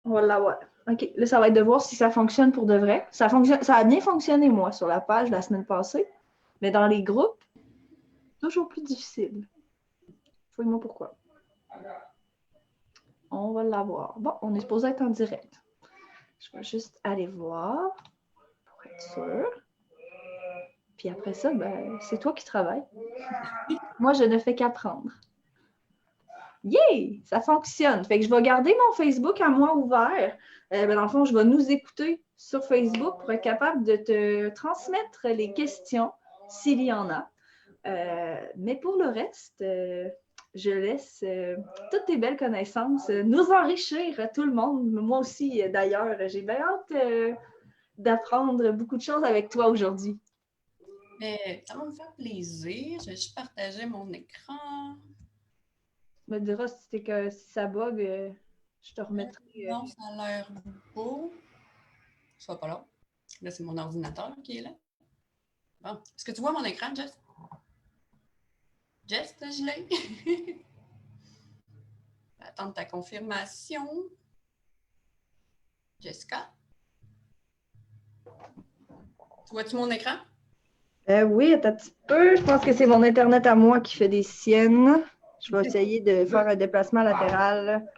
On va l'avoir. OK. Là, ça va être de voir si ça fonctionne pour de vrai. Ça a bien fonctionné, moi, sur la page la semaine passée. Mais dans les groupes, toujours plus difficile. Fouille-moi pourquoi. On va l'avoir. Bon, on est supposé être en direct. Je vais juste aller voir pour être sûr. Puis après ça, ben, c'est toi qui travailles. Moi, je ne fais qu'apprendre. Yeah! Ça fonctionne. Fait que je vais garder mon Facebook à moi ouvert. Ben, dans le fond, je vais nous écouter sur Facebook pour être capable de te transmettre les questions s'il y en a. Mais pour le reste, je laisse toutes tes belles connaissances nous enrichir, tout le monde. Moi aussi, d'ailleurs, j'ai bien hâte d'apprendre beaucoup de choses avec toi aujourd'hui. Mais ça va me faire plaisir. Je vais juste partager mon écran. Tu me diras si ça bug, je te remettrai. Non, ça a l'air beau. Ça va pas là. Là, c'est mon ordinateur qui est là. Bon. Est-ce que tu vois mon écran, Jess? Jess, je l'ai. Attendre ta confirmation. Jessica? Tu vois-tu mon écran? Oui, attends un petit peu. Je pense que c'est mon Internet à moi qui fait des siennes. Je vais essayer de faire un déplacement latéral.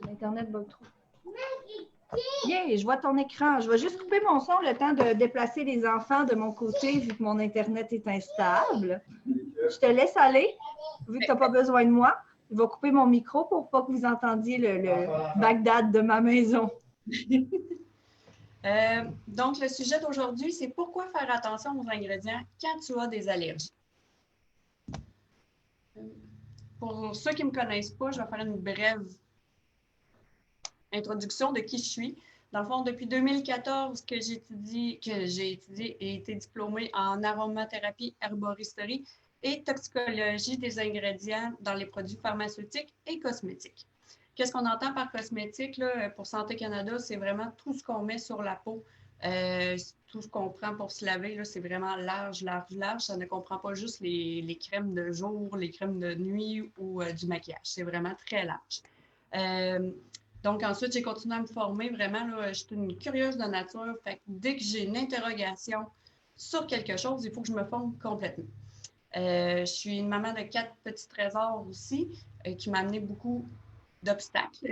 L'Internet bug trop. Yeah, je vois ton écran. Je vais juste couper mon son le temps de déplacer les enfants de mon côté vu que mon Internet est instable. Je te laisse aller, vu que tu n'as pas besoin de moi. Je vais couper mon micro pour pas que vous entendiez le Bagdad de ma maison. Donc, le sujet d'aujourd'hui, c'est pourquoi faire attention aux ingrédients quand tu as des allergies. Pour ceux qui ne me connaissent pas, je vais faire une brève introduction de qui je suis. Dans le fond, depuis 2014 que j'ai étudié et été diplômée en aromathérapie, herboristerie et toxicologie des ingrédients dans les produits pharmaceutiques et cosmétiques. Qu'est-ce qu'on entend par cosmétique là, pour Santé Canada? C'est vraiment tout ce qu'on met sur la peau, tout ce qu'on prend pour se laver. C'est vraiment large, large, large. Ça ne comprend pas juste les crèmes de jour, les crèmes de nuit ou du maquillage. C'est vraiment très large. Donc, ensuite, j'ai continué à me former. Vraiment, là, je suis une curieuse de nature. Fait que dès que j'ai une interrogation sur quelque chose, il faut que je me forme complètement. Je suis une maman de 4 petits trésors aussi, qui m'a amené beaucoup d'obstacles.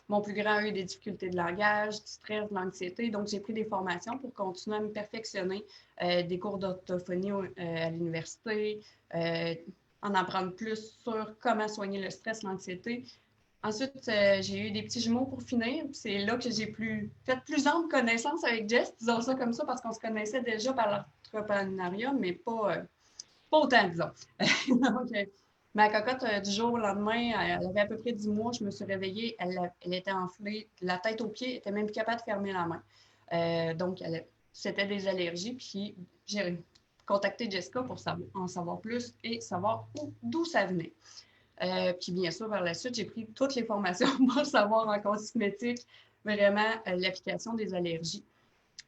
Mon plus grand a eu des difficultés de langage, du stress, de l'anxiété. Donc, j'ai pris des formations pour continuer à me perfectionner, des cours d'orthophonie à l'université, en apprendre plus sur comment soigner le stress, l'anxiété. Ensuite, j'ai eu des petits jumeaux pour finir. C'est là que j'ai fait plus ample connaissance avec Jess, disons ça comme ça, parce qu'on se connaissait déjà par l'entrepreneuriat, mais pas autant, disons. Donc, ma cocotte, du jour au lendemain, elle avait à peu près 10 mois. Je me suis réveillée, elle était enflée, la tête aux pieds, elle n'était même plus capable de fermer la main. Donc, c'était des allergies. Puis, j'ai contacté Jessica pour en savoir plus et savoir d'où ça venait. Puis bien sûr, par la suite, j'ai pris toutes les formations pour savoir en cosmétique vraiment l'application des allergies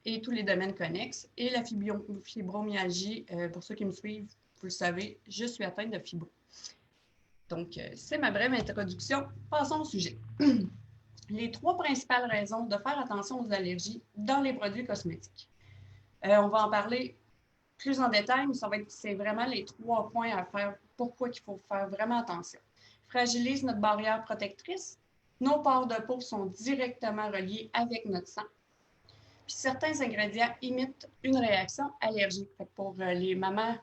et tous les domaines connexes. Et la fibromyalgie, pour ceux qui me suivent, vous le savez, je suis atteinte de fibro. Donc, c'est ma brève introduction. Passons au sujet. Les 3 principales raisons de faire attention aux allergies dans les produits cosmétiques. On va en parler plus en détail, mais c'est vraiment les 3 points à faire. Pourquoi il faut faire vraiment attention. Fragilise notre barrière protectrice. Nos pores de peau sont directement reliés avec notre sang. Puis certains ingrédients imitent une réaction allergique. Fait que pour les mamans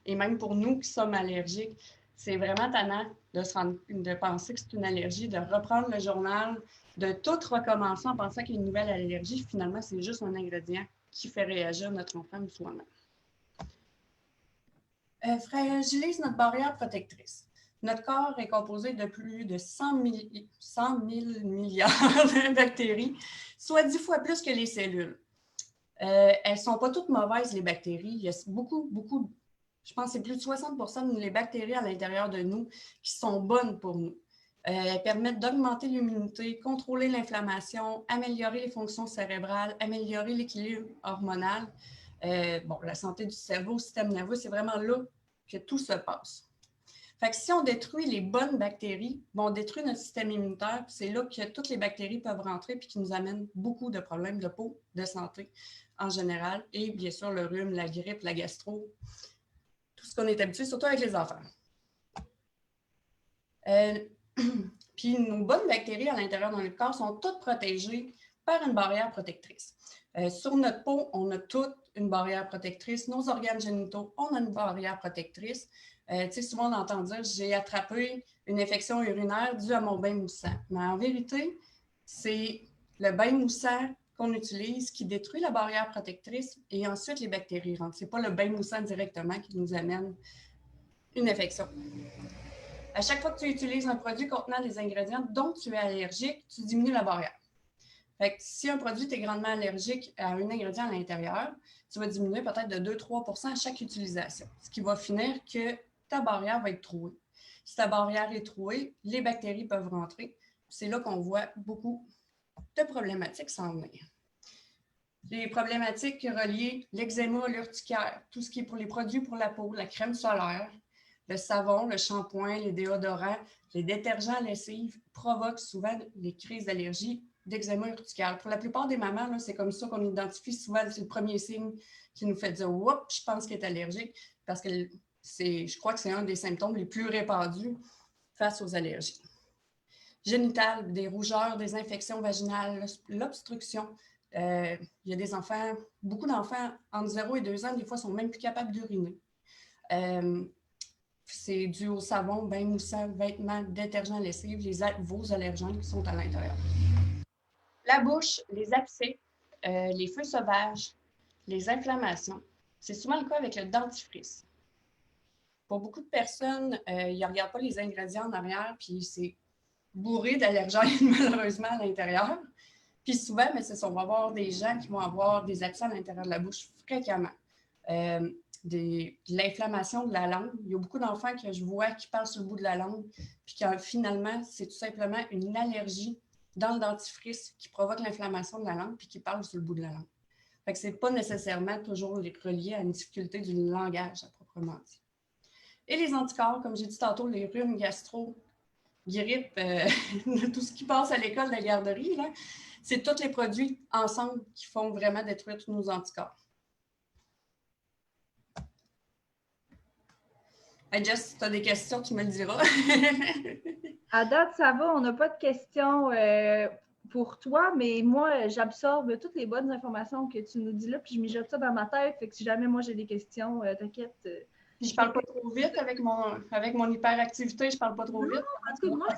et même pour nous qui sommes allergiques, c'est vraiment tannant de penser que c'est une allergie, de reprendre le journal, de tout recommencer en pensant qu'il y a une nouvelle allergie. Finalement, c'est juste un ingrédient qui fait réagir notre enfant ou soi-même. Fragilise notre barrière protectrice. Notre corps est composé de plus de 100 000 milliards de bactéries, soit 10 fois plus que les cellules. Elles ne sont pas toutes mauvaises, les bactéries. Il y a beaucoup, je pense que c'est plus de 60% des bactéries à l'intérieur de nous qui sont bonnes pour nous. Elles permettent d'augmenter l'immunité, contrôler l'inflammation, améliorer les fonctions cérébrales, améliorer l'équilibre hormonal. Bon, la santé du cerveau, système nerveux, c'est vraiment là que tout se passe. Fait que si on détruit les bonnes bactéries, on détruit notre système immunitaire, c'est là que toutes les bactéries peuvent rentrer et qui nous amènent beaucoup de problèmes de peau, de santé en général, et bien sûr le rhume, la grippe, la gastro, tout ce qu'on est habitué, surtout avec les enfants. Puis nos bonnes bactéries à l'intérieur de notre corps sont toutes protégées par une barrière protectrice. Sur notre peau, on a toute une barrière protectrice. Nos organes génitaux, on a une barrière protectrice. Souvent, on entend dire « j'ai attrapé une infection urinaire due à mon bain moussant ». Mais en vérité, c'est le bain moussant qu'on utilise qui détruit la barrière protectrice et ensuite les bactéries rentrent. Ce n'est pas le bain moussant directement qui nous amène une infection. À chaque fois que tu utilises un produit contenant des ingrédients dont tu es allergique, tu diminues la barrière. Fait que si un produit est grandement allergique à un ingrédient à l'intérieur, tu vas diminuer peut-être de 2-3 % à chaque utilisation, ce qui va finir que ta barrière va être trouée. Si ta barrière est trouée, les bactéries peuvent rentrer. C'est là qu'on voit beaucoup de problématiques s'en venir. Les problématiques reliées, l'eczéma, l'urticaire, tout ce qui est pour les produits pour la peau, la crème solaire, le savon, le shampoing, les déodorants, les détergents à lessive provoquent souvent les crises d'allergie, d'eczéma urticaire. Pour la plupart des mamans, c'est comme ça qu'on identifie souvent, c'est le premier signe qui nous fait dire « Oups, je pense qu'elle est allergique » parce que je crois que c'est un des symptômes les plus répandus face aux allergies. Génitales, des rougeurs, des infections vaginales, l'obstruction. Il y a des enfants, beaucoup d'enfants entre 0 et 2 ans, des fois, sont même plus capables d'uriner. C'est dû au savon, bain moussant, vêtements, détergents, lessive, vos allergènes qui sont à l'intérieur. La bouche, les abcès, les feux sauvages, les inflammations. C'est souvent le cas avec le dentifrice. Pour beaucoup de personnes, ils ne regardent pas les ingrédients en arrière, puis c'est bourré d'allergènes, malheureusement, à l'intérieur. Puis souvent, on va avoir des gens qui vont avoir des abcès à l'intérieur de la bouche fréquemment. De l'inflammation de la langue. Il y a beaucoup d'enfants que je vois qui parlent sur le bout de la langue, puis que finalement, c'est tout simplement une allergie dans le dentifrice qui provoque l'inflammation de la langue, puis qui parlent sur le bout de la langue. Fait que ce n'est pas nécessairement toujours relié à une difficulté du langage, à proprement dit. Et les anticorps, comme j'ai dit tantôt, les rhumes, gastro, grippe, tout ce qui passe à l'école de la garderie, c'est tous les produits ensemble qui font vraiment détruire tous nos anticorps. Hey Jess, si tu as des questions, tu me le diras. À date, ça va, on n'a pas de questions pour toi, mais moi, j'absorbe toutes les bonnes informations que tu nous dis là, puis je mijote ça dans ma tête. Fait que si jamais moi j'ai des questions, t'inquiète. Je parle pas trop vite avec mon hyperactivité, je parle pas trop vite. En tout cas, moi,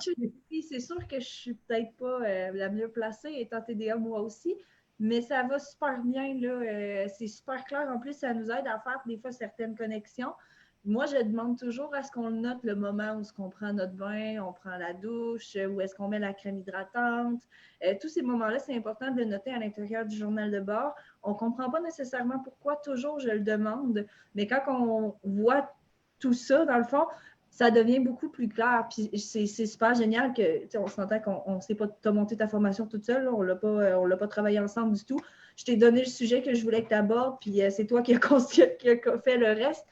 c'est sûr que je suis peut-être pas la mieux placée, étant TDA moi aussi, mais ça va super bien, là. C'est super clair. En plus, ça nous aide à faire des fois certaines connexions. Moi, je demande toujours à ce qu'on note le moment où on prend notre bain, on prend la douche, où est-ce qu'on met la crème hydratante. Tous ces moments-là, c'est important de le noter à l'intérieur du journal de bord. On ne comprend pas nécessairement pourquoi toujours je le demande, mais quand on voit tout ça, dans le fond, ça devient beaucoup plus clair. Puis c'est super génial que, on s'entend qu'on ne sait pas, tu as monté ta formation toute seule, là, on ne l'a pas travaillé ensemble du tout. Je t'ai donné le sujet que je voulais que tu abordes, puis c'est toi qui as fait le reste.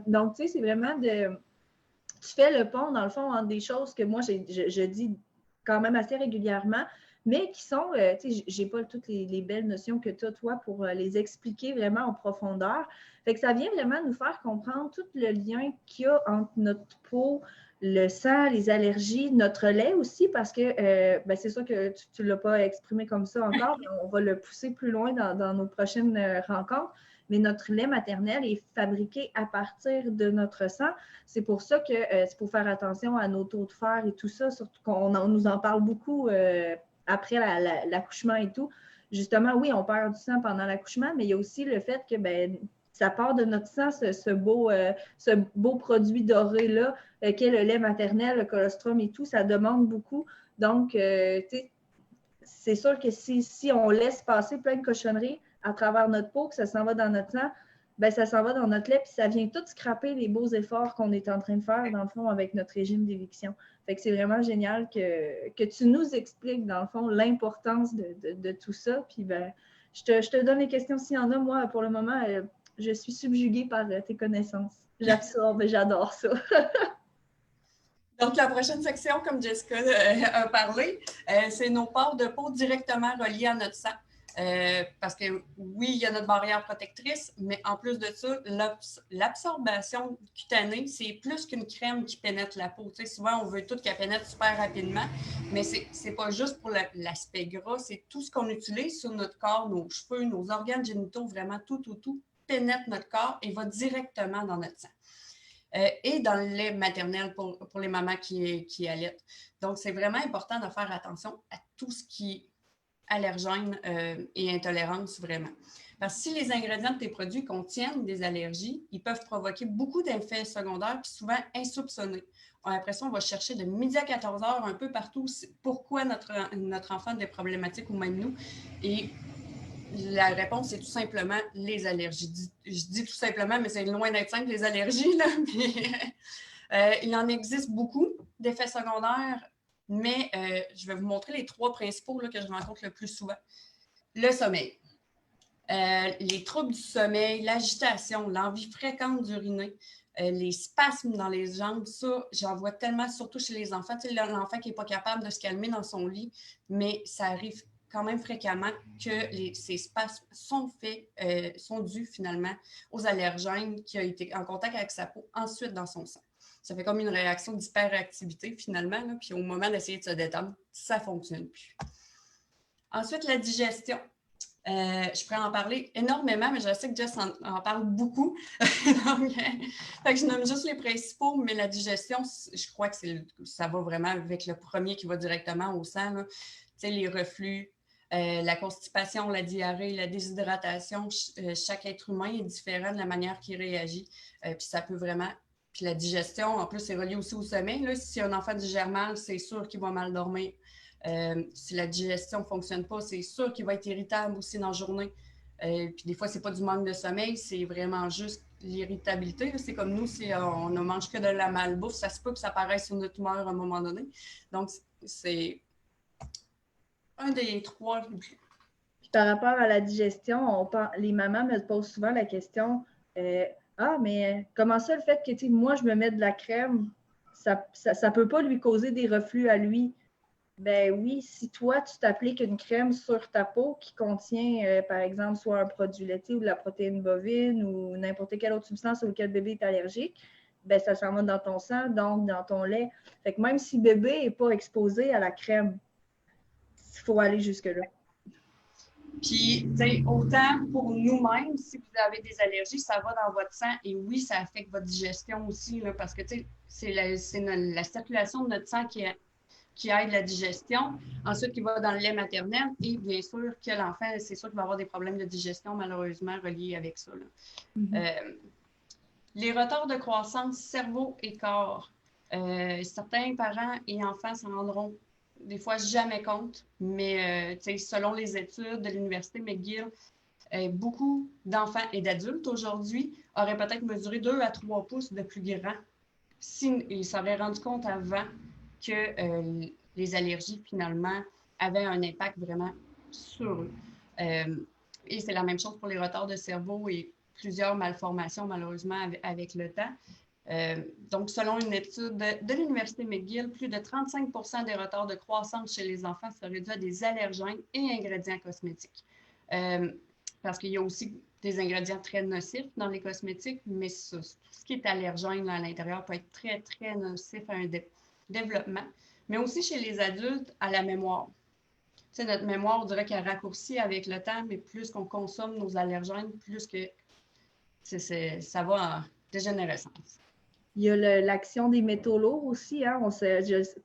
Donc, tu sais, c'est vraiment tu fais le pont, dans le fond, entre des choses que moi, je dis quand même assez régulièrement, mais qui sont, tu sais, j'ai pas toutes les belles notions que tu as, toi, pour les expliquer vraiment en profondeur. Fait que ça vient vraiment nous faire comprendre tout le lien qu'il y a entre notre peau, le sang, les allergies, notre lait aussi, parce que c'est sûr que tu ne l'as pas exprimé comme ça encore, mais on va le pousser plus loin dans nos prochaines rencontres. Mais notre lait maternel est fabriqué à partir de notre sang. C'est pour ça que c'est pour faire attention à nos taux de fer et tout ça, surtout qu'on nous en parle beaucoup après l'accouchement et tout. Justement, oui, on perd du sang pendant l'accouchement, mais il y a aussi le fait que ça part de notre sang, ce beau produit doré-là, qu'est le lait maternel, le colostrum et tout, ça demande beaucoup. Donc, c'est sûr que si on laisse passer plein de cochonneries à travers notre peau, que ça s'en va dans notre sang, ça s'en va dans notre lait, puis ça vient tout scraper les beaux efforts qu'on est en train de faire, dans le fond, avec notre régime d'éviction. Fait que c'est vraiment génial que tu nous expliques, dans le fond, l'importance de tout ça. Puis Je te donne les questions s'il y en a. Moi, pour le moment, je suis subjuguée par tes connaissances. J'absorbe, j'adore ça. Donc, la prochaine section, comme Jessica a parlé, c'est nos pores de peau directement reliés à notre sang. Parce que oui, il y a notre barrière protectrice, mais en plus de ça, l'absorption cutanée, c'est plus qu'une crème qui pénètre la peau. Tu sais, souvent, on veut tout qu'elle pénètre super rapidement, mais c'est pas juste pour l'aspect gras, c'est tout ce qu'on utilise sur notre corps, nos cheveux, nos organes génitaux, vraiment tout pénètre notre corps et va directement dans notre sang. Et dans le lait maternel pour les mamans qui allaitent. Donc, c'est vraiment important de faire attention à tout ce qui est allergène et intolérance, vraiment. Parce que si les ingrédients de tes produits contiennent des allergies, ils peuvent provoquer beaucoup d'effets secondaires, puis souvent insoupçonnés. Après ça, on va chercher de midi à 14 heures un peu partout pourquoi notre enfant a des problématiques ou même nous. Et la réponse, c'est tout simplement les allergies. Je dis tout simplement, mais c'est loin d'être simple, les allergies. Là. Il en existe beaucoup d'effets secondaires, mais je vais vous montrer les 3 principaux là, que je rencontre le plus souvent. Le sommeil, les troubles du sommeil, l'agitation, l'envie fréquente d'uriner, les spasmes dans les jambes, ça, j'en vois tellement, surtout chez les enfants. Tu sais, l'enfant qui n'est pas capable de se calmer dans son lit, mais ça arrive quand même fréquemment que ces spasmes sont dus finalement aux allergènes qui ont été en contact avec sa peau ensuite dans son sang. Ça fait comme une réaction d'hyperactivité finalement, là, puis au moment d'essayer de se détendre, ça ne fonctionne plus. Ensuite, la digestion. Je pourrais en parler énormément, mais je sais que Jess en parle beaucoup. Donc, fait que je nomme juste les principaux, mais la digestion, je crois que ça va vraiment avec le premier qui va directement au sang. Tu sais, les reflux, la constipation, la diarrhée, la déshydratation. Chaque être humain est différent de la manière qu'il réagit. Puis ça peut vraiment... Puis la digestion, en plus, c'est relié aussi au sommeil. Là. Si un enfant digère mal, c'est sûr qu'il va mal dormir. Si la digestion ne fonctionne pas, c'est sûr qu'il va être irritable aussi dans la journée. Puis des fois, ce n'est pas du manque de sommeil, c'est vraiment juste l'irritabilité. C'est comme nous, si on ne mange que de la malbouffe, ça se peut que ça apparaisse sur notre humeur à un moment donné. Donc, c'est un des 3. Puis par rapport à la digestion, les mamans me posent souvent la question mais comment ça, le fait que moi, je me mets de la crème, ça ne peut pas lui causer des reflux à lui? Ben oui, si toi, tu t'appliques une crème sur ta peau qui contient, par exemple, soit un produit laitier ou de la protéine bovine ou n'importe quelle autre substance auquel le bébé est allergique, ben ça s'en va dans ton sang, donc dans ton lait. Fait que même si le bébé n'est pas exposé à la crème, il faut aller jusque-là. Puis, autant pour nous-mêmes, si vous avez des allergies, ça va dans votre sang et oui, ça affecte votre digestion aussi, là, parce que c'est la circulation de notre sang qui aide la digestion, ensuite qui va dans le lait maternel et bien sûr que l'enfant, c'est sûr qu'il va avoir des problèmes de digestion malheureusement reliés avec ça. Là. Les retards de croissance cerveau et corps. Certains parents et enfants s'en rendront des fois jamais compte, mais selon les études de l'Université McGill, beaucoup d'enfants et d'adultes aujourd'hui auraient peut-être mesuré 2 à 3 pouces de plus grand s'ils s'auraient rendu compte avant que les allergies, finalement, avaient un impact vraiment sur eux. Et c'est la même chose pour les retards de cerveau et plusieurs malformations, malheureusement, avec le temps. Donc, selon une étude de l'Université McGill, plus de 35% des retards de croissance chez les enfants seraient dus à des allergènes et ingrédients cosmétiques. Parce qu'il y a aussi des ingrédients très nocifs dans les cosmétiques, mais tout ce qui est allergène là, à l'intérieur peut être très, très nocif à un développement. Mais aussi chez les adultes, à la mémoire. Tu sais, notre mémoire, on dirait qu'elle raccourcit avec le temps, mais plus qu'on consomme nos allergènes, plus que ça va en dégénérescence. Il y a l'action des métaux lourds aussi. Hein?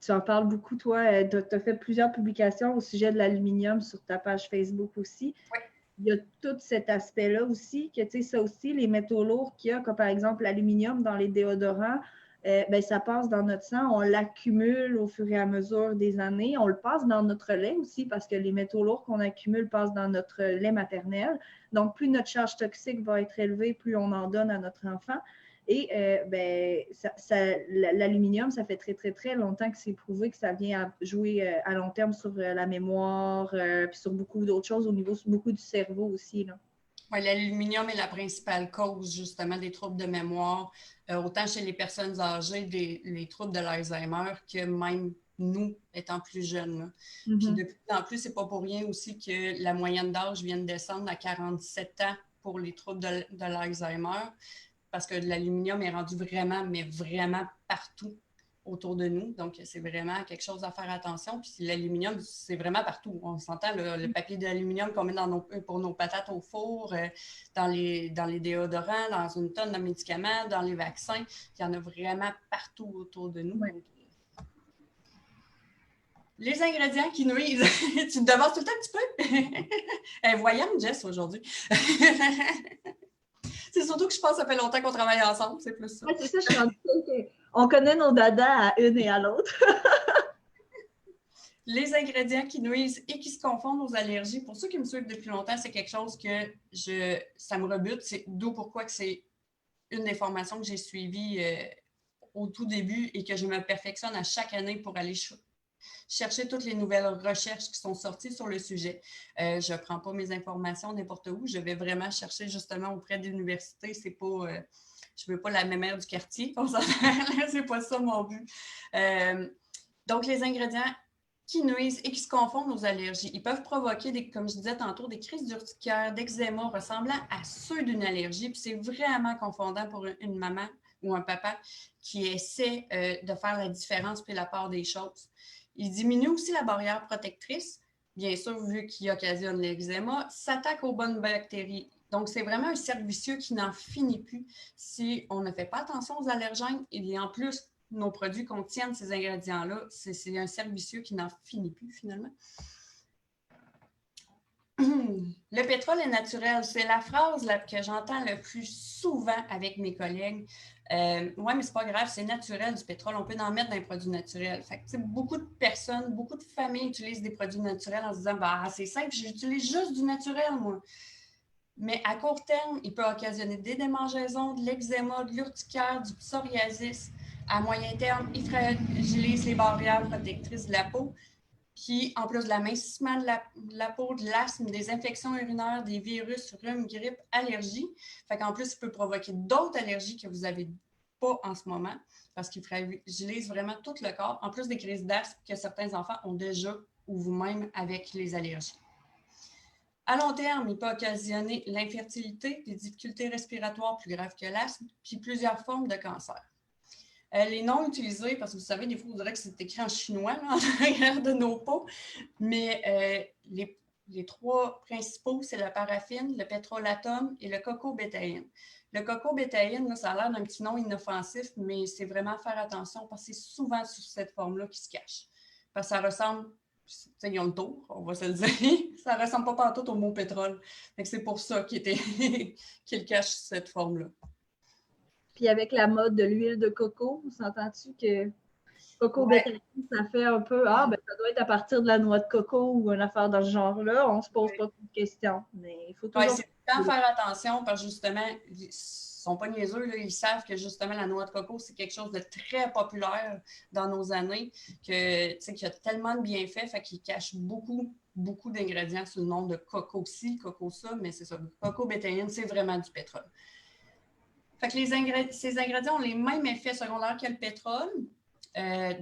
Tu en parles beaucoup, toi. Tu as fait plusieurs publications au sujet de l'aluminium sur ta page Facebook aussi. Oui. Il y a tout cet aspect-là aussi, que tu sais, ça aussi, les métaux lourds qu'il y a, comme par exemple l'aluminium dans les déodorants, ça passe dans notre sang, on l'accumule au fur et à mesure des années. On le passe dans notre lait aussi, parce que les métaux lourds qu'on accumule passent dans notre lait maternel. Donc, plus notre charge toxique va être élevée, plus on en donne à notre enfant. Et l'aluminium, ça fait très, très, très longtemps que c'est prouvé que ça vient jouer à long terme sur la mémoire, puis sur beaucoup d'autres choses, au niveau beaucoup du cerveau aussi, là. Oui, l'aluminium est la principale cause justement des troubles de mémoire, autant chez les personnes âgées, les troubles de l'Alzheimer, que même nous, étant plus jeunes. Puis de plus en plus, c'est pas pour rien aussi que la moyenne d'âge vient de descendre à 47 ans pour les troubles de l'Alzheimer, parce que l'aluminium est rendu vraiment, mais vraiment partout autour de nous. Donc, c'est vraiment quelque chose à faire attention. Puis l'aluminium, c'est vraiment partout. On s'entend, le papier d'aluminium qu'on met pour nos patates au four, dans les déodorants, dans une tonne de médicaments, dans les vaccins. Il y en a vraiment partout autour de nous. Ouais. Donc, les ingrédients qui nuisent. Tu te devances tout le temps un petit peu? Voyons, Jess, aujourd'hui. C'est surtout que je pense que ça fait longtemps qu'on travaille ensemble, c'est plus ça. Ouais, c'est ça, je suis rendue compte qu'on connaît nos dadas à une et à l'autre. Les ingrédients qui nuisent et qui se confondent aux allergies, pour ceux qui me suivent depuis longtemps, c'est quelque chose que ça me rebute. C'est d'où pourquoi que c'est une des formations que j'ai suivies au tout début et que je me perfectionne à chaque année pour aller chercher toutes les nouvelles recherches qui sont sorties sur le sujet. Je ne prends pas mes informations n'importe où. Je vais vraiment chercher justement auprès d'universités. C'est pas, je ne veux pas la mémère du quartier. C'est pas ça mon but. Donc, les ingrédients qui nuisent et qui se confondent aux allergies. Ils peuvent provoquer, comme je disais tantôt, des crises d'urticaire, d'eczéma ressemblant à ceux d'une allergie. Puis c'est vraiment confondant pour une maman ou un papa qui essaie de faire la différence puis la part des choses. Il diminue aussi la barrière protectrice, bien sûr, vu qu'il occasionne l'eczéma, s'attaque aux bonnes bactéries. Donc, c'est vraiment un cercle vicieux qui n'en finit plus si on ne fait pas attention aux allergènes. Et en plus, nos produits contiennent ces ingrédients-là. C'est un cercle vicieux qui n'en finit plus, finalement. Le pétrole est naturel. C'est la phrase que j'entends le plus souvent avec mes collègues. Oui, mais c'est pas grave, c'est naturel du pétrole. On peut en mettre dans les produits naturels. Fait que, beaucoup de personnes, beaucoup de familles utilisent des produits naturels en se disant bah, c'est simple, j'utilise juste du naturel, moi. Mais à court terme, il peut occasionner des démangeaisons, de l'eczéma, de l'urticaire, du psoriasis. À moyen terme, il fragilise les barrières protectrices de la peau. Puis, en plus de l'amincissement de la peau, de l'asthme, des infections urinaires, des virus, rhume, grippe, allergies. Fait qu'en plus, il peut provoquer d'autres allergies que vous n'avez pas en ce moment parce qu'il fragilise vraiment tout le corps, en plus des crises d'asthme que certains enfants ont déjà ou vous-même avec les allergies. À long terme, il peut occasionner l'infertilité, des difficultés respiratoires plus graves que l'asthme, puis plusieurs formes de cancer. Les noms utilisés, parce que vous savez, des fois, on dirait que c'est écrit en chinois là, en arrière de nos peaux, mais les trois principaux, c'est la paraffine, le pétrolatum et le cocobétaïne. Le cocobétaïne, ça a l'air d'un petit nom inoffensif, mais c'est vraiment faire attention parce que c'est souvent sur cette forme-là qui se cache. Parce que ça ressemble, ils ont le tour, on va se le dire, ça ne ressemble pas partout au mot pétrole. C'est pour ça qu'il cache cette forme-là. Puis avec la mode de l'huile de coco, s'entends-tu que coco bétaïne, ça fait un peu ça doit être à partir de la noix de coco ou une affaire dans ce genre-là. On ne se pose pas de questions. Mais il faut toujours. C'est temps faire attention parce que justement, ils ne sont pas niaiseux, là, ils savent que justement la noix de coco, c'est quelque chose de très populaire dans nos années, qu'il y a tellement de bienfaits, fait qu'ils cachent beaucoup d'ingrédients sous le nom de coco-ci, coco-ça, mais c'est ça. Coco-bétaïne, c'est vraiment du pétrole. Fait que ces ingrédients ont les mêmes effets secondaires que le pétrole.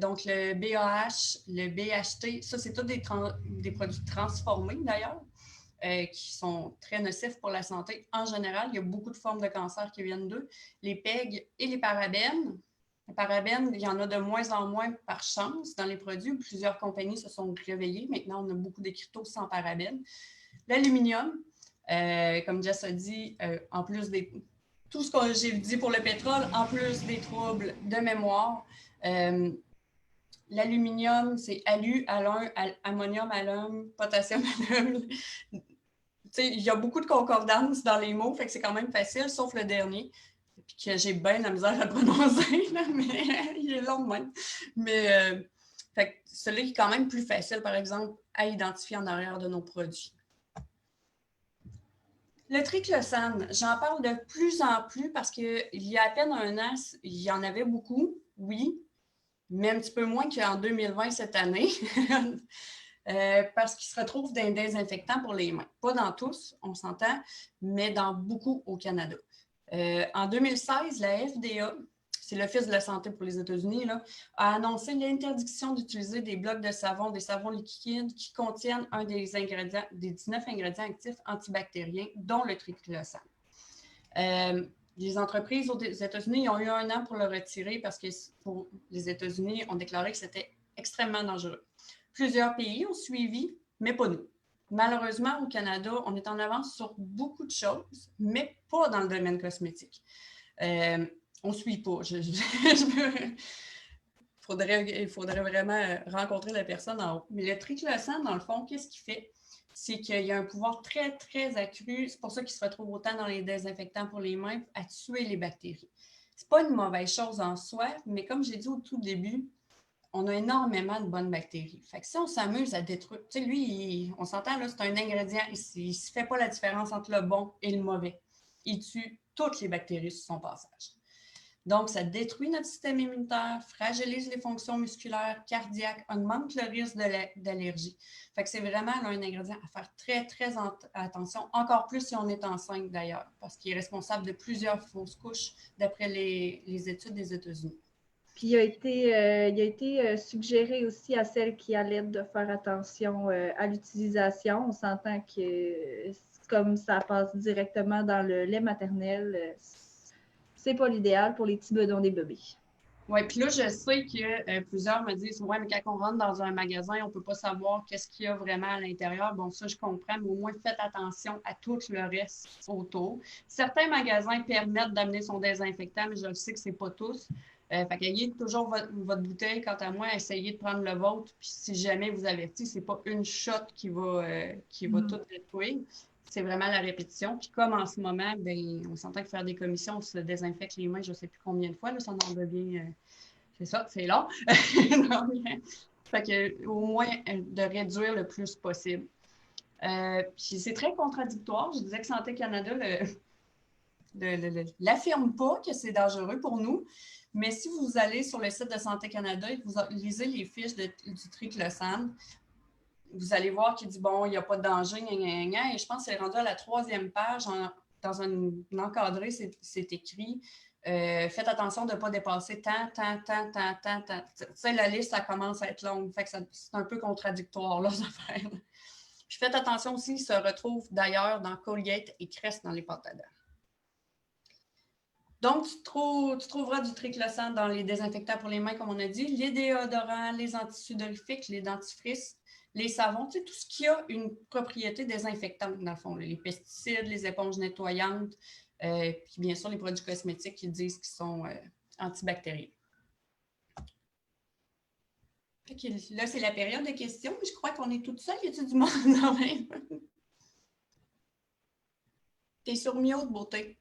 Donc, le BAH, le BHT, ça, c'est tous des produits transformés d'ailleurs, qui sont très nocifs pour la santé en général. Il y a beaucoup de formes de cancer qui viennent d'eux. Les PEG et les parabènes. Les parabènes, il y en a de moins en moins par chance dans les produits. Plusieurs compagnies se sont réveillées. Maintenant, on a beaucoup d'écriteaux sans parabènes. L'aluminium, comme Jess a dit, en plus tout ce que j'ai dit pour le pétrole, en plus des troubles de mémoire. L'aluminium, c'est alu, alun, ammonium, alum, potassium, alum. Il y a beaucoup de concordance dans les mots, fait que c'est quand même facile, sauf le dernier, puis que j'ai bien la misère à le prononcer, là, mais il est long même. Mais fait que celui-là est quand même plus facile, par exemple, à identifier en arrière de nos produits. Le triclosan, j'en parle de plus en plus parce qu'il y a à peine un an, il y en avait beaucoup, oui, mais un petit peu moins qu'en 2020 cette année, parce qu'il se retrouve dans les désinfectants pour les mains. Pas dans tous, on s'entend, mais dans beaucoup au Canada. En 2016, la FDA, c'est l'Office de la santé pour les États-Unis, là, a annoncé l'interdiction d'utiliser des blocs de savon, des savons liquides qui contiennent un des ingrédients, des 19 ingrédients actifs antibactériens, dont le triclosan. Les entreprises aux États-Unis ont eu un an pour le retirer parce que pour les États-Unis ont déclaré que c'était extrêmement dangereux. Plusieurs pays ont suivi, mais pas nous. Malheureusement, au Canada, on est en avance sur beaucoup de choses, mais pas dans le domaine cosmétique. On ne suit pas. Il faudrait vraiment rencontrer la personne en haut. Mais le triclosan, dans le fond, qu'est-ce qu'il fait? C'est qu'il y a un pouvoir très, très accru. C'est pour ça qu'il se retrouve autant dans les désinfectants pour les mains, à tuer les bactéries. Ce n'est pas une mauvaise chose en soi, mais comme j'ai dit au tout début, on a énormément de bonnes bactéries. Fait que si on s'amuse à détruire, tu sais, lui, on s'entend, là, c'est un ingrédient, il ne se fait pas la différence entre le bon et le mauvais. Il tue toutes les bactéries sur son passage. Donc, ça détruit notre système immunitaire, fragilise les fonctions musculaires, cardiaques, augmente le risque d'allergie. Fait que c'est vraiment là, un ingrédient à faire très, très attention, encore plus si on est enceinte d'ailleurs, parce qu'il est responsable de plusieurs fausses couches d'après les études des États-Unis. Puis il a été suggéré aussi à celles qui allaitent de faire attention à l'utilisation. On s'entend que comme ça passe directement dans le lait maternel, c'est pas l'idéal pour les petits bedons des bébés. Oui, puis là, je sais que plusieurs me disent, ouais, mais quand on rentre dans un magasin, on ne peut pas savoir qu'est-ce qu'il y a vraiment à l'intérieur. Bon, ça, je comprends, mais au moins, faites attention à tout le reste autour. Certains magasins permettent d'amener son désinfectant, mais je le sais que ce n'est pas tous. Fait qu'ayez toujours votre bouteille, quant à moi, essayez de prendre le vôtre. Puis si jamais vous avertit, ce n'est pas une shot qui va tout détruire. C'est vraiment la répétition. Puis comme en ce moment, ben, on s'entend que faire des commissions, on se désinfecte les mains, je ne sais plus combien de fois, là, ça en devient... c'est ça, c'est long. Fait que, au moins, de réduire le plus possible. Puis c'est très contradictoire. Je disais que Santé Canada l'affirme pas que c'est dangereux pour nous. Mais si vous allez sur le site de Santé Canada et que vous lisez les fiches du triclosan, vous allez voir qu'il dit, bon, il n'y a pas de danger, et je pense que c'est rendu à la 3e page, dans un encadré, c'est écrit, faites attention de ne pas dépasser tant. Tu sais, la liste, ça commence à être longue, fait que c'est un peu contradictoire, là, cette affaire. Puis faites attention aussi, il se retrouve d'ailleurs dans Colgate et Crest dans les pâtes à dents. Donc, tu trouveras du triclosan dans les désinfectants pour les mains, comme on a dit, les déodorants, les antisudorifiques, les dentifrices, les savons, tu sais, tout ce qui a une propriété désinfectante, dans le fond, les pesticides, les éponges nettoyantes, puis bien sûr, les produits cosmétiques qui disent qu'ils sont antibactériens. Fait que là, c'est la période de questions, mais je crois qu'on est toute seule. Y a-t-il du monde quand même? T'es sur mute, beauté.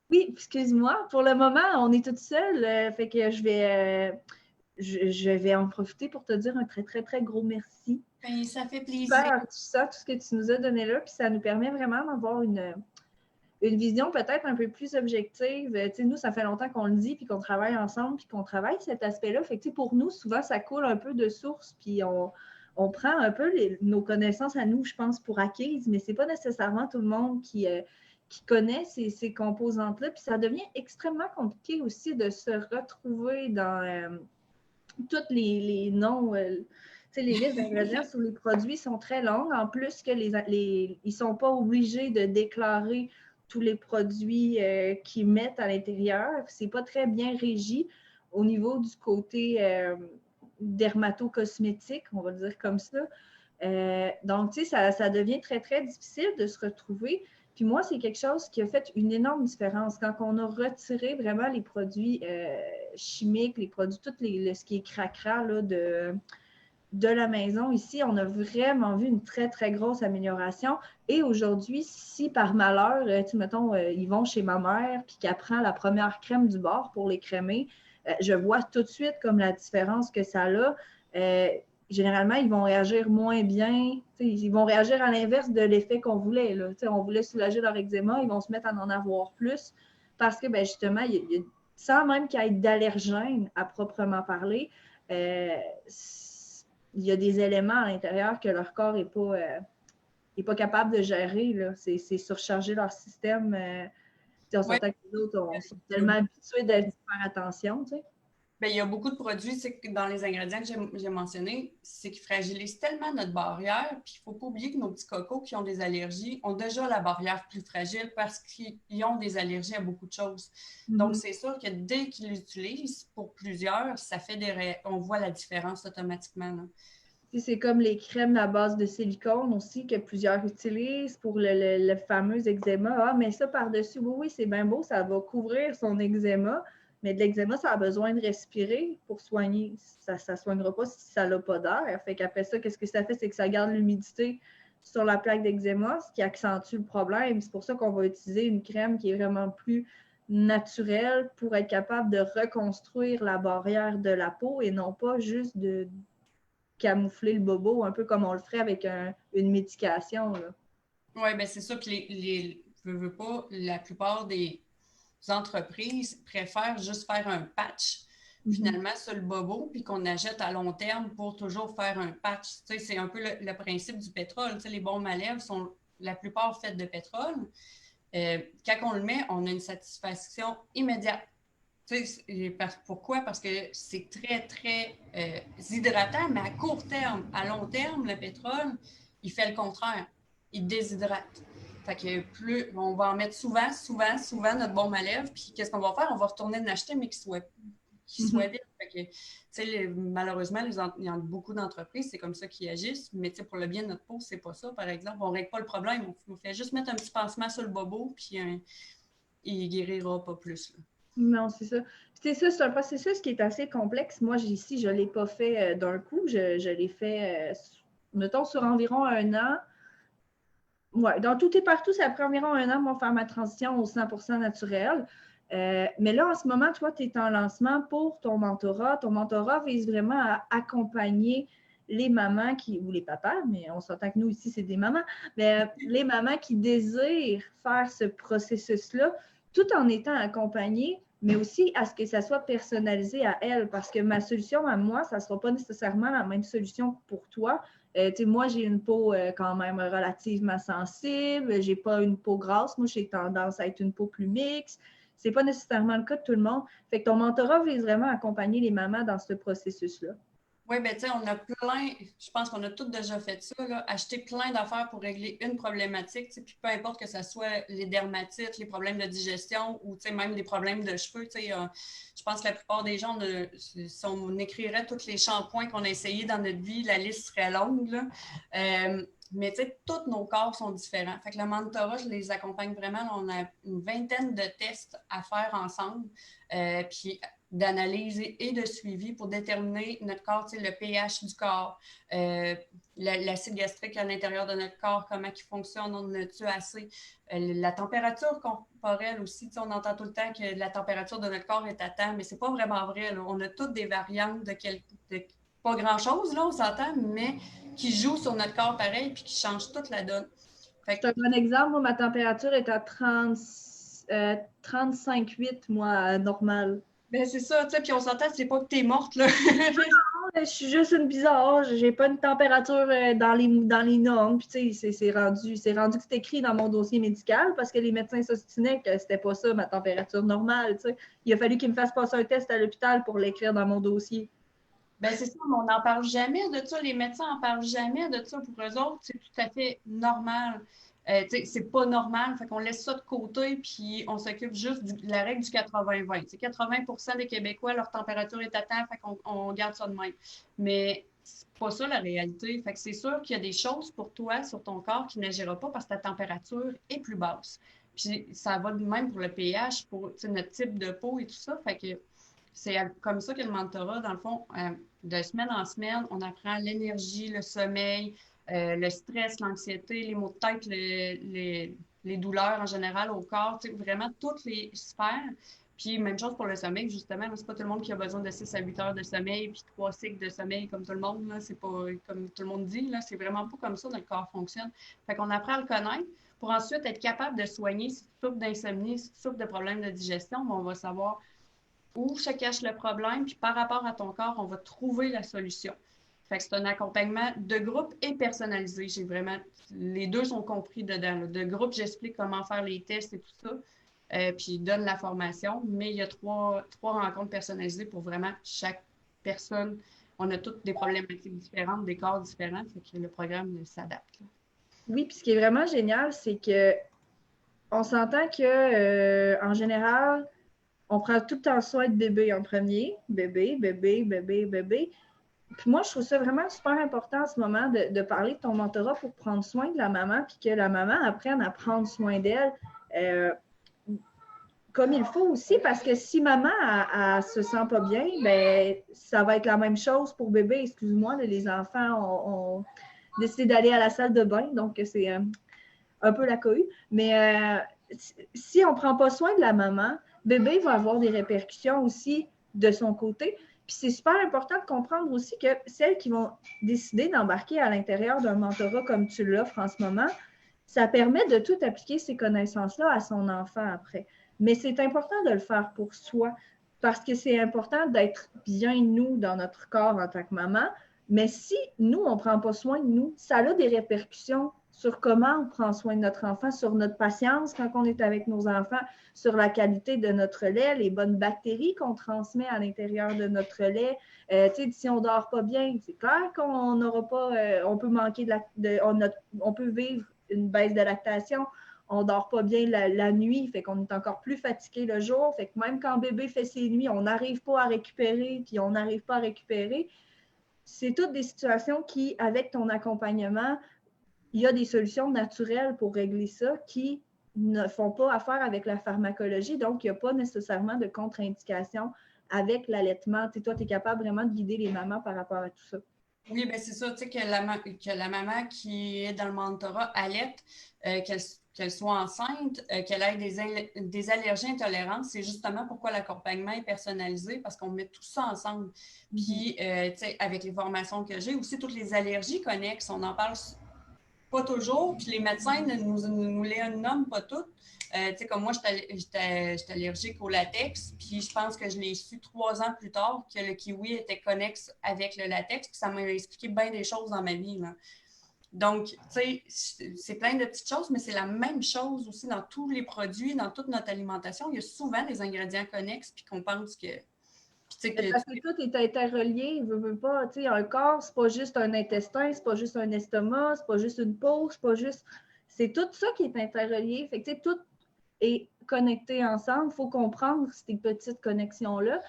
Oui, excuse-moi. Pour le moment, on est toute seule. Fait que je vais en profiter pour te dire un très, très, très gros merci. Ben, ça fait plaisir. Super, tout ce que tu nous as donné là, puis ça nous permet vraiment d'avoir une vision peut-être un peu plus objective. Nous, ça fait longtemps qu'on le dit, puis qu'on travaille ensemble, puis qu'on travaille cet aspect-là. Fait que pour nous, souvent, ça coule un peu de source, puis on prend un peu nos connaissances à nous, je pense, pour acquises, mais ce n'est pas nécessairement tout le monde qui connaît ces composantes-là. Puis ça devient extrêmement compliqué aussi de se retrouver dans tous les noms. Les listes d'ingrédients sur les produits sont très longues. En plus que ils ne sont pas obligés de déclarer tous les produits qu'ils mettent à l'intérieur. Ce n'est pas très bien régi au niveau du côté dermato-cosmétique, on va dire comme ça. Donc, ça devient très, très difficile de se retrouver. Puis moi, c'est quelque chose qui a fait une énorme différence. Quand on a retiré vraiment les produits chimiques, les produits, ce qui est cracra là, de la maison ici, on a vraiment vu une très, très grosse amélioration. Et aujourd'hui, si par malheur, mettons, ils vont chez ma mère puis qu'elle prend la première crème du bord pour les crémer, je vois tout de suite comme la différence que ça a. généralement, ils vont réagir moins bien. Ils vont réagir à l'inverse de l'effet qu'on voulait. Là. On voulait soulager leur eczéma, ils vont se mettre à en avoir plus parce que, ben, justement, sans même qu'il y ait d'allergènes à proprement parler, il y a des éléments à l'intérieur que leur corps n'est pas capable de gérer. C'est surcharger leur système. On Oui, s'entend que les autres sont il y a tellement habitués de faire attention. Tu sais. ben, il y a beaucoup de produits dans les ingrédients que j'ai mentionnés, c'est qu'ils fragilisent tellement notre barrière, puis il ne faut pas oublier que nos petits cocos qui ont des allergies ont déjà la barrière plus fragile parce qu'ils ont des allergies à beaucoup de choses. Donc, c'est sûr que dès qu'ils l'utilisent, pour plusieurs, ça fait on voit la différence automatiquement. Là. C'est comme les crèmes à base de silicone aussi que plusieurs utilisent pour le fameux eczéma. Ah, mais ça par-dessus, oui, c'est bien beau, ça va couvrir son eczéma, mais de l'eczéma, ça a besoin de respirer pour soigner. Ça ne soignera pas si ça n'a pas d'air. Fait qu'après ça, qu'est-ce que ça fait? C'est que ça garde l'humidité sur la plaque d'eczéma, ce qui accentue le problème. C'est pour ça qu'on va utiliser une crème qui est vraiment plus naturelle pour être capable de reconstruire la barrière de la peau et non pas juste de camoufler le bobo, un peu comme on le ferait avec une médication. Oui, bien c'est ça. Puis veux pas, la plupart des entreprises préfèrent juste faire un patch finalement sur le bobo, puis qu'on achète à long terme pour toujours faire un patch. Tu sais, c'est un peu le principe du pétrole. Tu sais, les bombes à lèvres sont la plupart faites de pétrole. Quand on le met, on a une satisfaction immédiate. Tu sais, pourquoi? Parce que c'est très, très hydratant, mais à court terme. À long terme, le pétrole, il fait le contraire. Il déshydrate. Fait que plus on va en mettre souvent, souvent, souvent notre bombe à lèvres, puis qu'est-ce qu'on va faire? On va retourner l'acheter, mais qu'il soit vide. Fait que, malheureusement, il y a beaucoup d'entreprises, c'est comme ça qu'ils agissent, mais pour le bien de notre peau, c'est pas ça, par exemple. On ne règle pas le problème, on fait juste mettre un petit pansement sur le bobo, puis il guérira pas plus. Là. Non, c'est ça. C'est ça, c'est un processus qui est assez complexe. Moi, ici, je ne l'ai pas fait d'un coup. Je l'ai fait, mettons, sur environ 1 an. Ouais, dans tout et partout, ça prend environ 1 an pour faire ma transition au 100% naturel. Mais là, en ce moment, toi, tu es en lancement pour ton mentorat. Ton mentorat vise vraiment à accompagner les mamans ou les papas, mais on s'entend que nous ici, c'est des mamans, mais les mamans qui désirent faire ce processus-là, tout en étant accompagnées, mais aussi à ce que ça soit personnalisé à elles, parce que ma solution à moi, ça ne sera pas nécessairement la même solution pour toi. Moi, j'ai une peau quand même relativement sensible. J'ai pas une peau grasse. Moi, j'ai tendance à être une peau plus mixte. C'est pas nécessairement le cas de tout le monde. Fait que ton mentorat vise vraiment à accompagner les mamans dans ce processus-là. Oui, bien, tu sais, on a plein, je pense qu'on a tous déjà fait ça, là, acheter plein d'affaires pour régler une problématique, puis peu importe que ce soit les dermatites, les problèmes de digestion ou même des problèmes de cheveux. Je pense que la plupart des gens, si on écrirait tous les shampoings qu'on a essayés dans notre vie, la liste serait longue. Là. Mais tu sais, tous nos corps sont différents. Fait que le mentorat, je les accompagne vraiment. Là, on a une vingtaine de tests à faire ensemble. Puis d'analyse et de suivi pour déterminer notre corps, le pH du corps, l'acide gastrique à l'intérieur de notre corps, comment il fonctionne, on a-tu assez, la température corporelle aussi, on entend tout le temps que la température de notre corps est à temps, mais c'est pas vraiment vrai. Là. On a toutes des variantes de pas grand-chose, là, on s'entend, mais qui jouent sur notre corps pareil puis qui changent toute la donne. C'est un bon exemple. Moi, ma température est à 35,8, moi, normale. Ben c'est ça, tu sais, puis on s'entend, c'est pas que t'es morte, là. Je suis juste une bizarre. J'ai pas une température dans les normes. Puis, tu sais, c'est rendu que c'est écrit dans mon dossier médical parce que les médecins s'ostinaient que c'était pas ça, ma température normale. Tu sais. Il a fallu qu'ils me fassent passer un test à l'hôpital pour l'écrire dans mon dossier. Ben c'est ça, mais on n'en parle jamais de ça. Les médecins n'en parlent jamais de ça. Pour eux autres, c'est tout à fait normal. C'est pas normal. Fait qu'on laisse ça de côté, puis on s'occupe juste de la règle du 80-20. 80% des Québécois, leur température est à temps, fait qu'on garde ça de même. Mais c'est pas ça la réalité. Fait que c'est sûr qu'il y a des choses pour toi sur ton corps qui n'agira pas parce que ta température est plus basse. Puis ça va de même pour le pH, pour notre type de peau et tout ça. Fait que c'est comme ça que le mentorat, dans le fond, de semaine en semaine, on apprend l'énergie, le sommeil, le stress, l'anxiété, les maux de tête, les douleurs en général au corps, vraiment toutes les sphères. Puis, même chose pour le sommeil, justement. C'est pas tout le monde qui a besoin de 6 à 8 heures de sommeil, puis 3 cycles de sommeil comme tout le monde. Là. C'est pas comme tout le monde dit. Là. C'est vraiment pas comme ça notre corps fonctionne. Fait qu'on apprend à le connaître pour ensuite être capable de soigner. Si tu souffres d'insomnie, si tu souffres de problèmes de digestion, on va savoir où se cache le problème, puis par rapport à ton corps, on va trouver la solution. Fait que c'est un accompagnement de groupe et personnalisé. J'ai vraiment, les deux sont compris dedans. Là. De groupe, j'explique comment faire les tests et tout ça, puis je donne la formation, mais il y a trois rencontres personnalisées pour vraiment chaque personne. On a toutes des problématiques différentes, des corps différents, fait que le programme s'adapte. Oui, puis ce qui est vraiment génial, c'est que on s'entend que en général, on prend tout le temps soin de bébé en premier. Bébé, bébé, bébé, bébé. Puis moi, je trouve ça vraiment super important en ce moment de parler de ton mentorat pour prendre soin de la maman, puis que la maman apprenne à prendre soin d'elle comme il faut aussi, parce que si maman elle se sent pas bien, ben ça va être la même chose pour bébé. Excuse-moi, les enfants ont décidé d'aller à la salle de bain, donc c'est un peu la cohue. Mais si on ne prend pas soin de la maman, bébé va avoir des répercussions aussi de son côté. Puis c'est super important de comprendre aussi que celles qui vont décider d'embarquer à l'intérieur d'un mentorat comme tu l'offres en ce moment, ça permet de tout appliquer ces connaissances-là à son enfant après. Mais c'est important de le faire pour soi parce que c'est important d'être bien nous dans notre corps en tant que maman. Mais si nous, on ne prend pas soin de nous, ça a des répercussions sur comment on prend soin de notre enfant, sur notre patience quand on est avec nos enfants, sur la qualité de notre lait, les bonnes bactéries qu'on transmet à l'intérieur de notre lait. Si on ne dort pas bien, c'est clair qu'on n'aura pas, on peut manquer on peut vivre une baisse de lactation. On ne dort pas bien la nuit, fait qu'on est encore plus fatigué le jour. Fait que même quand bébé fait ses nuits, on n'arrive pas à récupérer, puis on n'arrive pas à récupérer. C'est toutes des situations qui, avec ton accompagnement, il y a des solutions naturelles pour régler ça qui ne font pas affaire avec la pharmacologie. Donc, il n'y a pas nécessairement de contre-indication avec l'allaitement. Toi, tu es capable vraiment de guider les mamans par rapport à tout ça. Oui, bien c'est ça, tu sais, que la maman qui est dans le mentorat allaite, qu'elle soit enceinte, qu'elle ait des allergies intolérantes, c'est justement pourquoi l'accompagnement est personnalisé, parce qu'on met tout ça ensemble. Puis, tu sais, avec les formations que j'ai, aussi toutes les allergies connexes, on en parle pas toujours, puis les médecins nous les nomment pas toutes. Tu sais, comme moi, j'étais allergique au latex, puis je pense que je l'ai su 3 ans plus tard que le kiwi était connexe avec le latex, puis ça m'a expliqué bien des choses dans ma vie. Là. Donc, tu sais, c'est plein de petites choses, mais c'est la même chose aussi dans tous les produits, dans toute notre alimentation. Il y a souvent des ingrédients connexes, puis qu'on pense que. Parce que tout est interrelié, veut pas, tu sais, un corps, c'est pas juste un intestin, c'est pas juste un estomac, c'est pas juste une peau, c'est pas juste. C'est tout ça qui est interrelié. Fait que, tu sais, tout est connecté ensemble. Il faut comprendre ces petites connexions-là.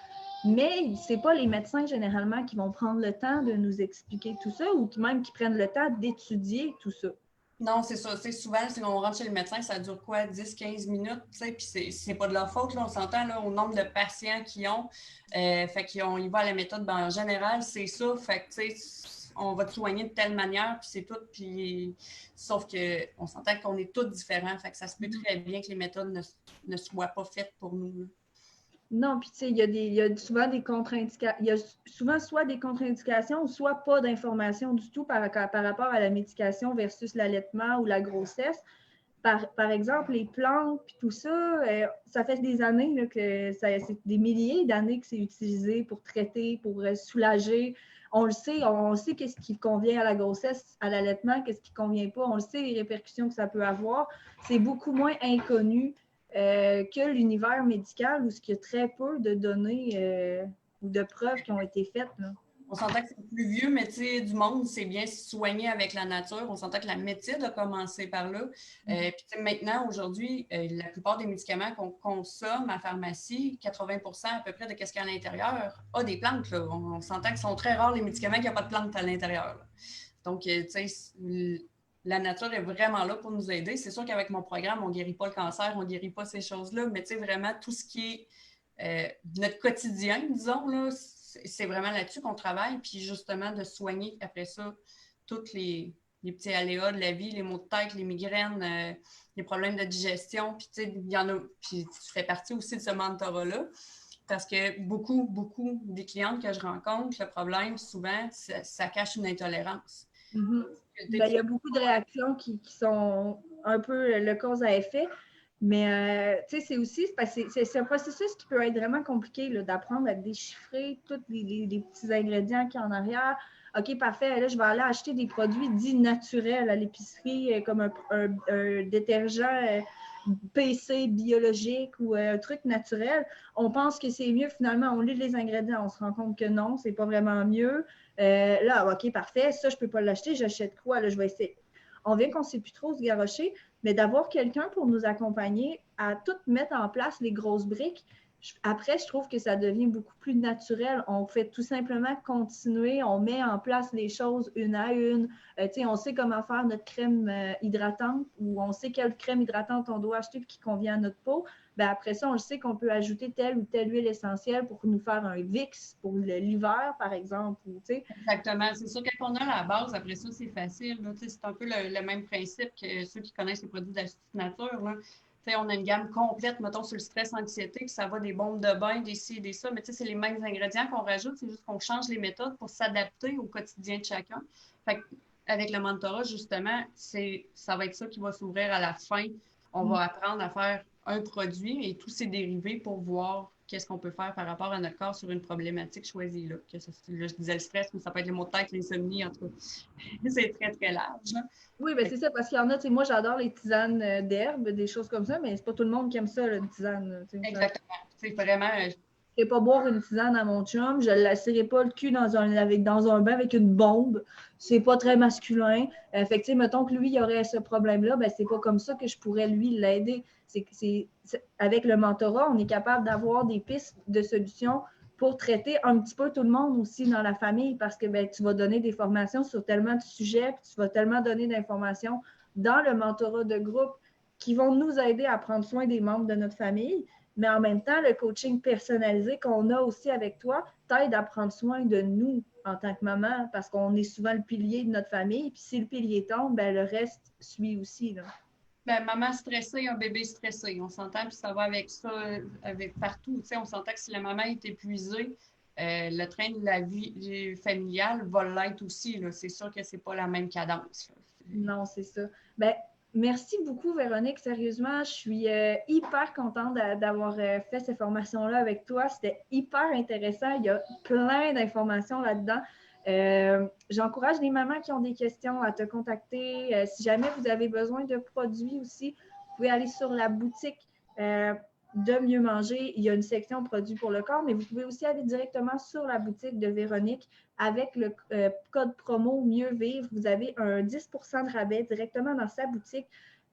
Mais ce n'est pas les médecins généralement qui vont prendre le temps de nous expliquer tout ça ou même qui prennent le temps d'étudier tout ça. Non, c'est ça. C'est souvent, si on rentre chez le médecin, ça dure quoi, 10-15 minutes, puis c'est pas de leur faute, là, on s'entend là, au nombre de patients qu'ils ont. Fait qu'ils y va à la méthode, ben, en général, c'est ça. Fait que, tu sais, on va te soigner de telle manière, puis c'est tout. Puis, sauf qu'on s'entend qu'on est tous différents. Fait que ça se peut très bien que les méthodes ne soient pas faites pour nous. Là. Non, puis tu sais, il y a souvent des contre-indications. Il y a souvent soit des contre-indications, soit pas d'informations du tout par rapport à la médication versus l'allaitement ou la grossesse. Par exemple, les plantes puis tout ça, ça fait des années là, que c'est des milliers d'années que c'est utilisé pour traiter, pour soulager. On le sait, on sait qu'est-ce qui convient à la grossesse, à l'allaitement, qu'est-ce qui ne convient pas. On le sait, les répercussions que ça peut avoir. C'est beaucoup moins inconnu que l'univers médical où il y a très peu de données ou de preuves qui ont été faites. Là. On s'entend que c'est plus vieux, mais tu sais, du monde, c'est bien soigné avec la nature. On s'entend que la médecine a commencé par là. Puis maintenant, aujourd'hui, la plupart des médicaments qu'on consomme à pharmacie, 80% à peu près de ce qu'il y a à l'intérieur, a des plantes. Là. On s'entend que ce sont très rares les médicaments qui n'ont pas de plantes à l'intérieur. Là. Donc, tu sais, la nature est vraiment là pour nous aider. C'est sûr qu'avec mon programme, on ne guérit pas le cancer, on ne guérit pas ces choses-là, mais tu sais, vraiment, tout ce qui est notre quotidien, disons, là, c'est vraiment là-dessus qu'on travaille, puis justement de soigner après ça toutes les les petits aléas de la vie, les maux de tête, les migraines, les problèmes de digestion. Puis, tu sais, il y en a, puis tu fais partie aussi de ce mentorat-là. Parce que beaucoup des clientes que je rencontre, le problème, souvent, ça cache une intolérance. Ben, il y a beaucoup de réactions qui sont un peu le cause à effet. Mais tu sais, c'est aussi parce que c'est un processus qui peut être vraiment compliqué d'apprendre à déchiffrer tous les petits ingrédients qu'il y a en arrière. OK, parfait. Là, je vais aller acheter des produits dits naturels à l'épicerie, comme un détergent PC biologique ou un truc naturel. On pense que c'est mieux. Finalement, on lit les ingrédients. On se rend compte que non, c'est pas vraiment mieux. Là, OK, parfait. Ça, je peux pas l'acheter. J'achète quoi? Là, je vais essayer. On vient qu'on ne sait plus trop se garrocher, mais d'avoir quelqu'un pour nous accompagner à tout mettre en place les grosses briques, après, je trouve que ça devient beaucoup plus naturel. On fait tout simplement continuer, on met en place les choses une à une. On sait comment faire notre crème hydratante ou on sait quelle crème hydratante on doit acheter qui convient à notre peau. Ben après ça, on le sait qu'on peut ajouter telle ou telle huile essentielle pour nous faire un VIX pour l'hiver, par exemple. Exactement. C'est sûr que quand on a la base, après ça, c'est facile. C'est un peu le même principe que ceux qui connaissent les produits d'Astuce Nature. Là. On a une gamme complète, mettons, sur le stress, anxiété, que ça va des bombes de bain, des ci, des ça, mais c'est les mêmes ingrédients qu'on rajoute, c'est juste qu'on change les méthodes pour s'adapter au quotidien de chacun. Fait avec le mentorat, justement, ça va être ça qui va s'ouvrir à la fin. On va apprendre à faire un produit et tous ses dérivés pour voir qu'est-ce qu'on peut faire par rapport à notre corps sur une problématique choisie. Là. Là, je disais le stress, mais ça peut être les maux de tête, l'insomnie, en tout cas. C'est très, très large. Là. Oui, ben c'est ça, parce qu'il y en a, moi j'adore les tisanes d'herbe, des choses comme ça, mais c'est pas tout le monde qui aime ça, une tisane. Exactement. C'est vraiment. Je ne vais pas boire une tisane à mon chum, je ne lasserai pas le cul dans un bain avec une bombe. C'est pas très masculin. Fait que, mettons que lui, il aurait ce problème-là, ben, c'est pas comme ça que je pourrais lui l'aider. Avec le mentorat, on est capable d'avoir des pistes de solutions pour traiter un petit peu tout le monde aussi dans la famille parce que ben, tu vas donner des formations sur tellement de sujets, puis tu vas tellement donner d'informations dans le mentorat de groupe qui vont nous aider à prendre soin des membres de notre famille. Mais en même temps, le coaching personnalisé qu'on a aussi avec toi t'aide à prendre soin de nous en tant que maman parce qu'on est souvent le pilier de notre famille. Puis si le pilier tombe, ben, le reste suit aussi. Là. Ben, maman stressée, un bébé stressé. On s'entend, puis ça va avec ça, avec partout. On s'entend que si la maman est épuisée, le train de la vie familiale va l'être aussi. C'est sûr que c'est pas la même cadence. Non, c'est ça. Ben, merci beaucoup, Véronique. Sérieusement, je suis hyper contente d'avoir fait ces formations-là avec toi. C'était hyper intéressant. Il y a plein d'informations là-dedans. J'encourage les mamans qui ont des questions à te contacter. Si jamais vous avez besoin de produits aussi, vous pouvez aller sur la boutique de Mieux Manger. Il y a une section produits pour le corps, mais vous pouvez aussi aller directement sur la boutique de Véronique avec le code promo Mieux Vivre. Vous avez un 10 % de rabais directement dans sa boutique.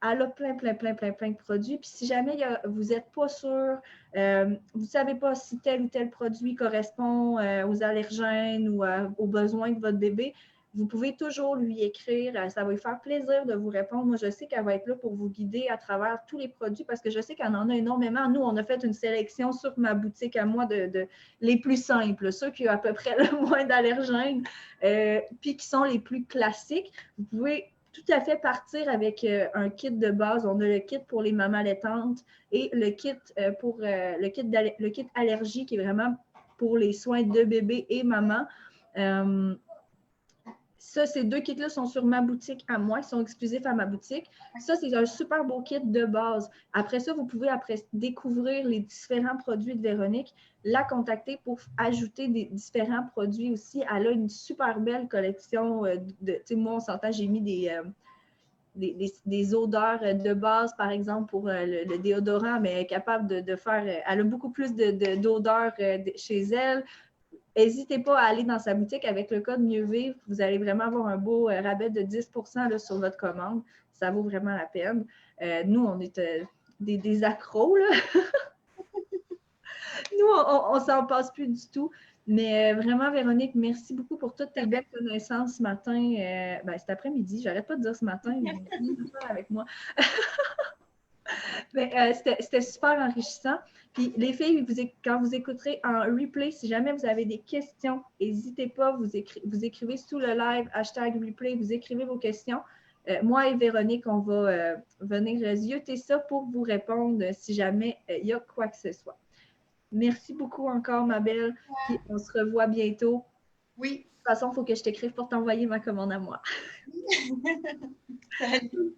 Elle a plein de produits. Puis si jamais vous n'êtes pas sûr, vous ne savez pas si tel ou tel produit correspond aux allergènes ou aux besoins de votre bébé, vous pouvez toujours lui écrire. Ça va lui faire plaisir de vous répondre. Moi, je sais qu'elle va être là pour vous guider à travers tous les produits parce que je sais qu'elle en a énormément. Nous, on a fait une sélection sur ma boutique à moi de les plus simples, ceux qui ont à peu près le moins d'allergènes, puis qui sont les plus classiques. Vous pouvez tout à fait partir avec un kit de base. On a le kit pour les mamans allaitantes et le kit le kit allergie qui est vraiment pour les soins de bébé et maman. Ça, ces deux kits-là sont sur ma boutique à moi, ils sont exclusifs à ma boutique. Ça, c'est un super beau kit de base. Après ça, vous pouvez découvrir les différents produits de Véronique, la contacter pour ajouter des différents produits aussi. Elle a une super belle collection moi, on s'entend, j'ai mis des odeurs de base, par exemple, pour le déodorant, mais elle est capable de faire. Elle a beaucoup plus d'odeurs chez elle. N'hésitez pas à aller dans sa boutique avec le code Mieux Vivre. Vous allez vraiment avoir un beau rabais de 10 % là, sur votre commande. Ça vaut vraiment la peine. Nous, on est des accros. Là. Nous, on ne s'en passe plus du tout. Mais vraiment, Véronique, merci beaucoup pour toutes tes belles connaissances ce matin. Cet après-midi, j'arrête pas de dire ce matin, mais avec moi. C'était super enrichissant. Puis les filles, quand vous écouterez en replay, si jamais vous avez des questions, n'hésitez pas, vous écrivez sous le live, #replay, vous écrivez vos questions. Moi et Véronique, on va venir zioter ça pour vous répondre si jamais il y a quoi que ce soit. Merci beaucoup encore, ma belle. Puis on se revoit bientôt. Oui. De toute façon, il faut que je t'écrive pour t'envoyer ma commande à moi. Salut.